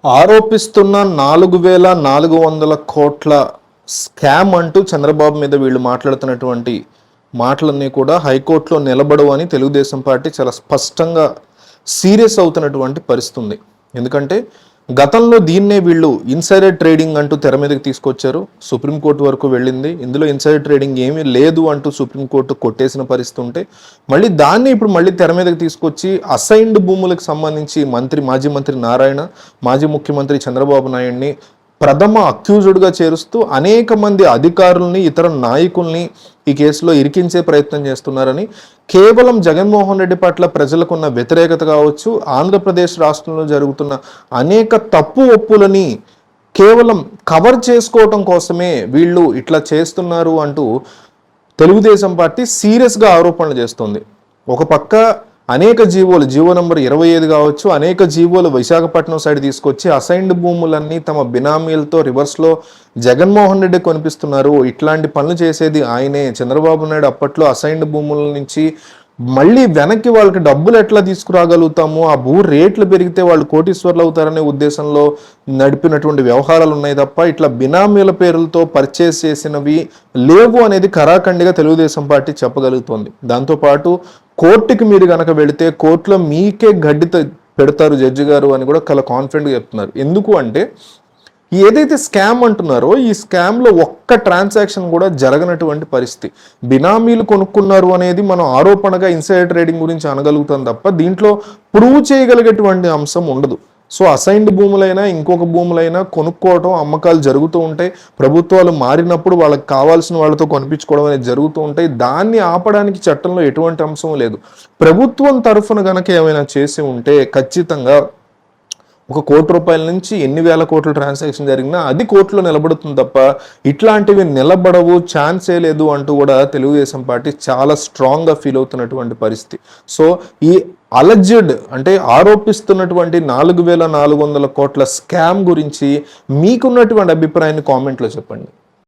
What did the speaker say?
ఆరోపిస్తున్న 4,400 కోట్ల స్కామ్ అంటూ చంద్రబాబు మీద వీళ్ళు మాట్లాడుతున్నటువంటి మాటలన్నీ కూడా హైకోర్టులో నిలబడవు అని తెలుగుదేశం పార్టీ చాలా స్పష్టంగా సీరియస్ అవుతున్నటువంటి పరిస్థితి ఉంది. ఎందుకంటే గతంలో దీన్నే వీళ్ళు ఇన్సైడర్ ట్రేడింగ్ అంటూ తెర మీదకి తీసుకొచ్చారు. సుప్రీంకోర్టు వరకు వెళ్ళింది. ఇందులో ఇన్సైడర్ ట్రేడింగ్ ఏమీ లేదు అంటూ సుప్రీంకోర్టు కొట్టేసిన పరిస్థితి ఉంటే మళ్ళీ దాన్ని ఇప్పుడు మళ్ళీ తెర మీదకి తీసుకొచ్చి అసైన్డ్ భూములకు సంబంధించి మాజీ మంత్రి నారాయణ, మాజీ ముఖ్యమంత్రి చంద్రబాబు నాయుడిని ప్రథమ అక్యూజ్డ్గా చేరుస్తూ అనేక మంది అధికారుల్ని, ఇతర నాయకుల్ని ఈ కేసులో ఇరికించే ప్రయత్నం చేస్తున్నారని, కేవలం జగన్మోహన్ రెడ్డి పట్ల ప్రజలకున్న వ్యతిరేకత కావచ్చు, ఆంధ్రప్రదేశ్ రాష్ట్రంలో జరుగుతున్న అనేక తప్పు ఒప్పులని కేవలం కవర్ చేసుకోవటం కోసమే వీళ్ళు ఇట్లా చేస్తున్నారు అంటూ తెలుగుదేశం పార్టీ సీరియస్గా ఆరోపణలు చేస్తుంది. ఒక పక్క అనేక జీవోలు, జీవో నంబర్ 25 కావచ్చు, అనేక జీవోలు విశాఖపట్నం సైడ్ తీసుకొచ్చి అసైన్డ్ భూములన్నీ తమ బినామీలతో రివర్స్లో జగన్మోహన్ రెడ్డి కొనిపిస్తున్నారు. ఇట్లాంటి పనులు చేసేది ఆయనే. చంద్రబాబు నాయుడు అప్పట్లో అసైన్డ్ భూముల నుంచి మళ్ళీ వెనక్కి వాళ్ళకి డబ్బులు ఎట్లా తీసుకురాగలుగుతాము, ఆ భూ రేట్లు పెరిగితే వాళ్ళు కోటీశ్వర్లు అవుతారనే ఉద్దేశంలో నడిపినటువంటి వ్యవహారాలు ఉన్నాయి తప్ప ఇట్లా బినామీల పేర్లతో పర్చేస్ చేసినవి లేవు అనేది ఖరాఖండిగా తెలుగుదేశం పార్టీ చెప్పగలుగుతోంది. దాంతోపాటు కోర్టుకి మీరు కనుక వెళితే కోర్టులో మీకే గడ్డి పెడతారు జడ్జి గారు అని కూడా చాలా కాన్ఫిడెంట్గా చెప్తున్నారు. ఎందుకు అంటే ఏదైతే స్కామ్ అంటున్నారో ఈ స్కామ్లో ఒక్క ట్రాన్సాక్షన్ కూడా జరగనటువంటి పరిస్థితి. బినామీలు కొనుక్కున్నారు అనేది మనం ఆరోపణగా ఇన్సైడర్ ట్రేడింగ్ గురించి అనగలుగుతాం తప్ప దీంట్లో ప్రూవ్ చేయగలిగేటువంటి అంశం ఉండదు. సో అసైన్డ్ భూములైనా ఇంకొక భూములైనా కొనుక్కోవడం, అమ్మకాలు జరుగుతూ ఉంటాయి. ప్రభుత్వాలు మారినప్పుడు వాళ్ళకి కావాల్సిన వాళ్ళతో కొనిపించుకోవడం అనేది జరుగుతూ ఉంటాయి. దాన్ని ఆపడానికి చట్టంలో ఎటువంటి అంశం లేదు. ప్రభుత్వం తరఫున గనక ఏమైనా చేసి ఉంటే ఖచ్చితంగా ఒక ₹1 నుంచి ఎన్ని వేల కోట్ల ట్రాన్సాక్షన్ జరిగినా అది కోర్టులో నిలబడుతుంది తప్ప ఇట్లాంటివి నిలబడవు, ఛాన్సే లేదు అంటూ కూడా తెలుగుదేశం పార్టీ చాలా స్ట్రాంగ్గా ఫీల్ అవుతున్నటువంటి పరిస్థితి. సో ఈ అలెజ్డ్ అంటే ఆరోపిస్తున్నటువంటి 4,400 కోట్ల స్కామ్ గురించి మీకున్నటువంటి అభిప్రాయాన్ని కామెంట్లో చెప్పండి.